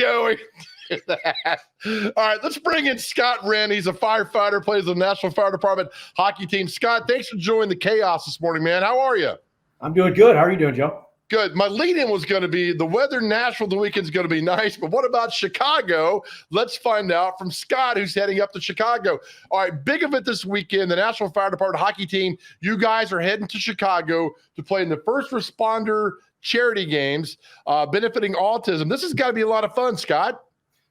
go. We can do that. All right, let's bring in Scott Wrenn. He's a firefighter, plays the National Fire Department hockey team. Scott, thanks for joining the chaos this morning, man. How are you? I'm doing good. How are you doing, Joe? Good. My lead-in was going to be the weather in Nashville the weekend's going to be nice, but what about Chicago? Let's find out from Scott, who's heading up to Chicago. All right, big event this weekend, the National Fire Department hockey team. You guys are heading to Chicago to play in the first responder charity games, benefiting autism. This has got to be a lot of fun, Scott.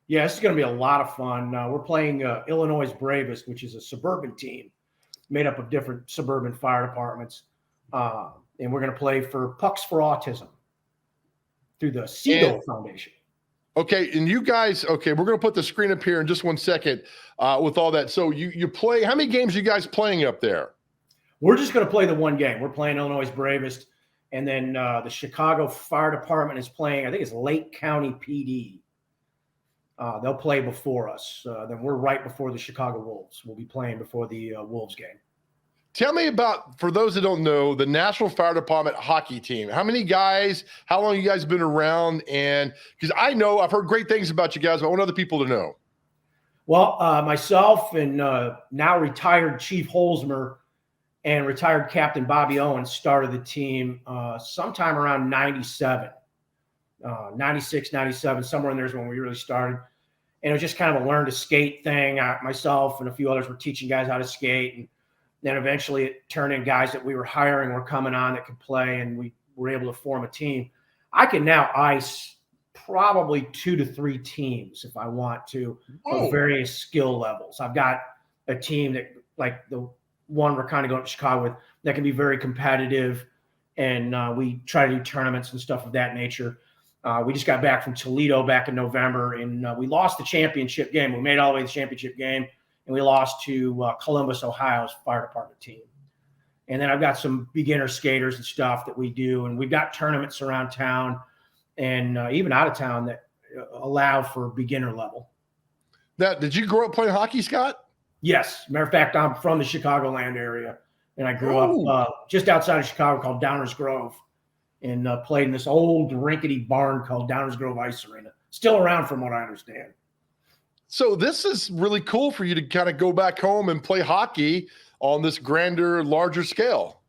Yeah, this is going to be a lot of fun. We're playing Illinois' Bravest, which is a suburban team made up of different suburban fire departments. And we're going to play for Pucks for Autism through the Siegel Foundation. Okay, and you guys, okay, we're going to put the screen up here in just 1 second with all that. So you play, how many games are you guys playing up there? We're just going to play the one game. We're playing Illinois' Bravest, and then the Chicago Fire Department is playing, I think it's Lake County PD. They'll play before us. Then we're right before the Chicago Wolves. We'll be playing before the Wolves game. Tell me about, for those that don't know, the National Fire Department hockey team. How many guys, how long you guys been around? And because I know I've heard great things about you guys, but I want other people to know. Well, myself and now retired Chief Holzmer and retired Captain Bobby Owens started the team sometime around 97, 96, 97, somewhere in there is when we really started. And it was just kind of a learn to skate thing. Myself and a few others were teaching guys how to skate. And then eventually it turned in guys that we were hiring were coming on that could play, and we were able to form a team. I can now ice probably 2 to 3 teams if I want to, of various skill levels. I've got a team that, like the one we're kind of going to Chicago with, that can be very competitive, and we try to do tournaments and stuff of that nature. We just got back from Toledo back in November, and we lost the championship game. We made it all the way to the championship game. And we lost to Columbus, Ohio's fire department team. And then I've got some beginner skaters and stuff that we do. And we've got tournaments around town and even out of town that allow for beginner level. Now, did you grow up playing hockey, Scott? Yes. Matter of fact, I'm from the Chicagoland area. And I grew up just outside of Chicago called Downers Grove and played in this old rickety barn called Downers Grove Ice Arena. Still around from what I understand. So this is really cool for you to kind of go back home and play hockey on this grander, larger scale.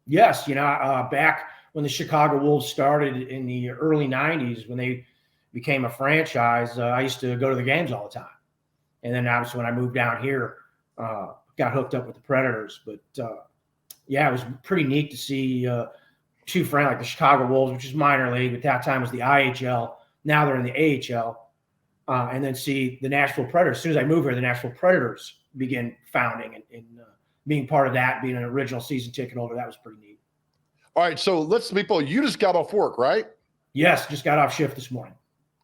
Yes. Back when the Chicago Wolves started in the early 90s, when they became a franchise, I used to go to the games all the time. And then obviously when I moved down here, got hooked up with the Predators. But it was pretty neat to see two friends like the Chicago Wolves, which is minor league. At that time was the IHL. Now they're in the AHL. And then see the Nashville Predators. As soon as I moved here, the Nashville Predators began founding and being part of that, being an original season ticket holder. That was pretty neat. All right, so you just got off work, right? Yes, just got off shift this morning.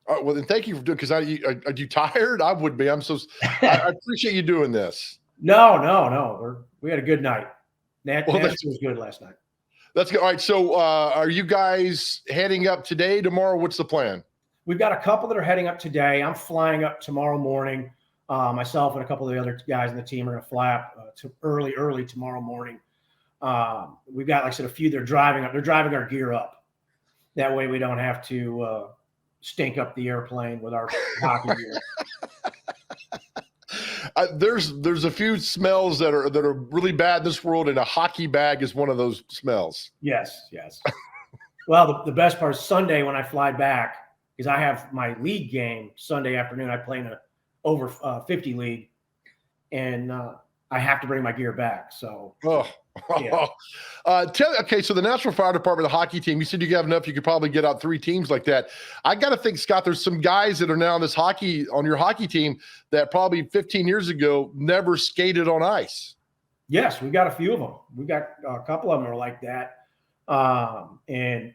All right, well, then thank you for doing, because are you tired? I would be. I appreciate you doing this. No. We had a good night. Nashville was good last night. That's good. All right, so are you guys heading up today, tomorrow? What's the plan? We've got a couple that are heading up today. I'm flying up tomorrow morning. Myself and a couple of the other guys in the team are going to fly up to early tomorrow morning. We've got, like I said, a few that are driving up. They're driving our gear up. That way we don't have to stink up the airplane with our hockey gear. There's a few smells that are really bad in this world, and a hockey bag is one of those smells. Yes. Well, the best part is Sunday when I fly back, because I have my league game Sunday afternoon. I play in a over 50 league, and I have to bring my gear back. So, yeah. So the National Fire Department, the hockey team, you said you have enough. You could probably get out 3 teams like that. I got to think, Scott, there's some guys that are now on your hockey team that probably 15 years ago never skated on ice. Yes, we got a few of them. We got a couple of them are like that. And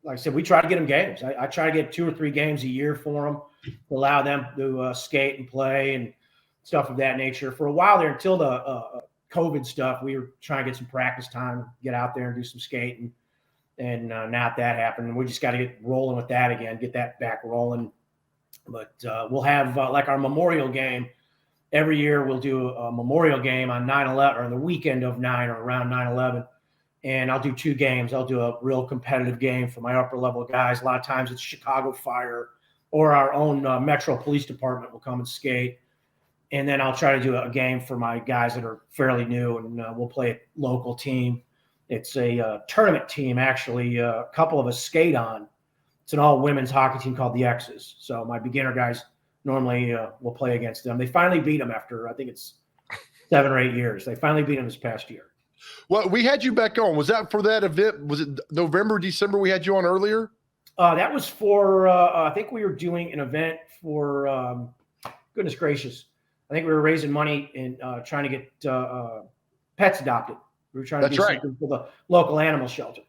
like I said, we try to get them games. I try to get 2 or 3 games a year for them to allow them to skate and play and stuff of that nature. For a while there, until the COVID stuff, we were trying to get some practice time, get out there and do some skating. And now that happened, we just got to get rolling with that again, get that back rolling. But we'll have like our memorial game. Every year we'll do a memorial game on 9/11 or the weekend of 9 or around 9/11. And I'll do 2 games. I'll do a real competitive game for my upper level guys. A lot of times it's Chicago Fire or our own Metro Police Department will come and skate. And then I'll try to do a game for my guys that are fairly new, and we'll play a local team. It's a tournament team, actually. A couple of us skate on. It's an all-women's hockey team called the X's. So my beginner guys normally will play against them. They finally beat them after, I think it's 7 or 8 years. They finally beat them this past year. Well, we had you back on. Was that for that event? Was it November, December we had you on earlier? That was for, I think we were doing an event for, goodness gracious. I think we were raising money and trying to get pets adopted. We were trying to do something for the local animal shelter.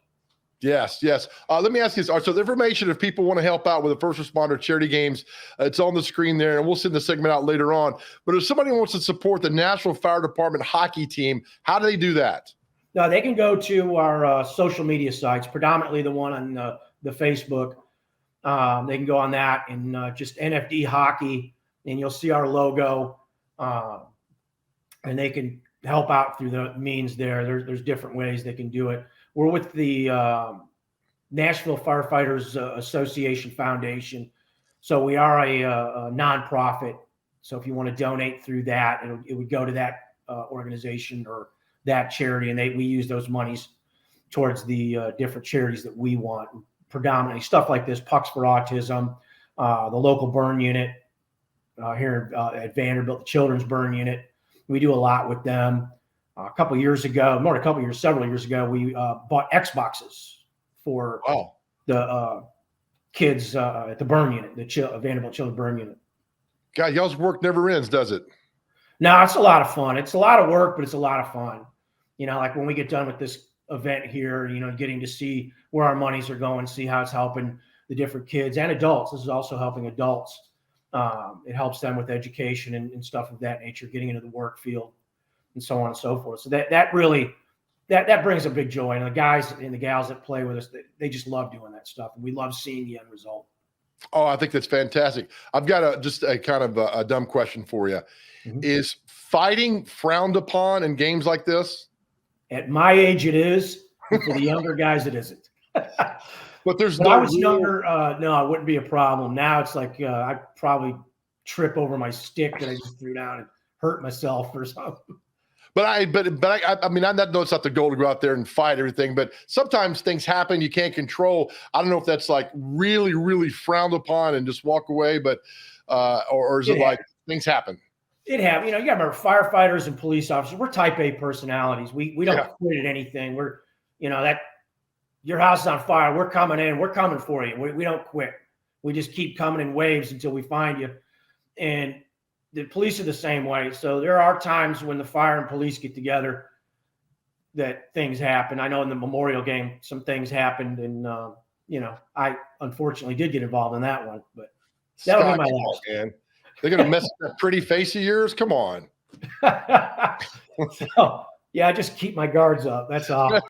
Yes, yes. Let me ask you this. So the information, if people want to help out with the first responder charity games, it's on the screen there, and we'll send the segment out later on. But if somebody wants to support the Nashville Fire Department hockey team, how do they do that? No, they can go to our social media sites, predominantly the one on the Facebook. They can go on that and just NFD hockey, and you'll see our logo. And they can help out through the means there. There's different ways they can do it. We're with the Nashville Firefighters Association Foundation. So we are a nonprofit. So if you want to donate through that, it would go to that organization or that charity. And we use those monies towards the different charities that we want, predominantly stuff like this, Pucks for Autism, the local burn unit here at Vanderbilt, the Children's Burn Unit. We do a lot with them. Several years ago, we bought Xboxes for the kids at the burn unit, the Vanderbilt Children's Burn Unit. God, y'all's work never ends, does it? No, it's a lot of fun. It's a lot of work, but it's a lot of fun. Like when we get done with this event here, getting to see where our monies are going, see how it's helping the different kids and adults. This is also helping adults. It helps them with education and stuff of that nature, getting into the work field and so on and so forth. So that really brings a big joy. And the guys and the gals that play with us, they just love doing that stuff. And we love seeing the end result. Oh, I think that's fantastic. I've got just a kind of a dumb question for you. Mm-hmm. Is fighting frowned upon in games like this? At my age, it is. And for the younger guys, it isn't. But there's when I was younger, no, it wouldn't be a problem. Now it's like I'd probably trip over my stick that I just threw down and hurt myself or something. But I mean, I know it's not the goal to go out there and fight everything, but sometimes things happen you can't control. I don't know if that's like really, really frowned upon and just walk away, but or is it like things happen? It happens. You got to remember, firefighters and police officers, we're type A personalities. We don't quit at anything. We're, that your house is on fire, we're coming in, we're coming for you. We don't quit. We just keep coming in waves until we find you. And the police are the same way. So there are times when the fire and police get together that things happen. I know in the Memorial game, some things happened, and I unfortunately did get involved in that one, but that'll be my last. Man. They're going to mess up that pretty face of yours? Come on. So, yeah, I just keep my guards up. That's all.